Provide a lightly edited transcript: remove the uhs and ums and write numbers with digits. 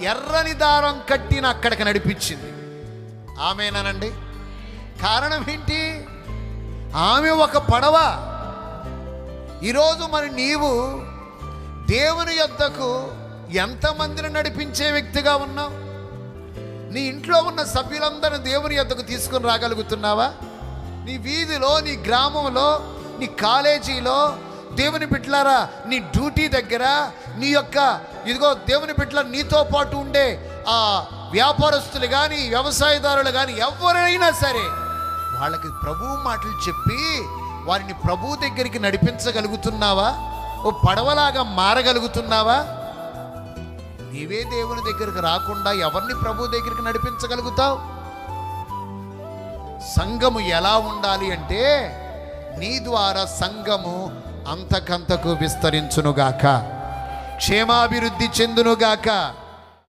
ఎర్రని దారం కట్టిన అక్కడికి నడిపించింది. ఆమేనండి. కారణం ఏంటి? ఆమె ఒక పడవ. ఈరోజు మరి నీవు దేవుని యొద్దకు ఎంతమందిని నడిపించే వ్యక్తిగా ఉన్నావు? నీ ఇంట్లో ఉన్న సభ్యులందరినీ దేవుని యొద్దకు తీసుకుని రాగలుగుతున్నావా? నీ వీధిలో, నీ గ్రామంలో, నీ కాలేజీలో దేవుని బిడ్డలారా, నీ డ్యూటీ దగ్గర, నీ యొక్క ఇదిగో దేవుని బిడ్డల నీతో పాటు ఉండే ఆ వ్యాపారస్తులు కానీ, వ్యవసాయదారులు కానీ, ఎవరైనా సరే వాళ్ళకి ప్రభువు మాటలు చెప్పి వారిని ప్రభు దగ్గరికి నడిపించగలుగుతున్నావా? ఓ పడవలాగా మారగలుగుతున్నావా? నీవే దేవుని దగ్గరికి రాకుండా ఎవరిని ప్రభు దగ్గరికి నడిపించగలుగుతావు? సంఘము ఎలా ఉండాలి అంటే, నీ ద్వారా సంఘము అంతకంతకు విస్తరించునుగాక, క్షేమాభివృద్ధి చెందునుగాక.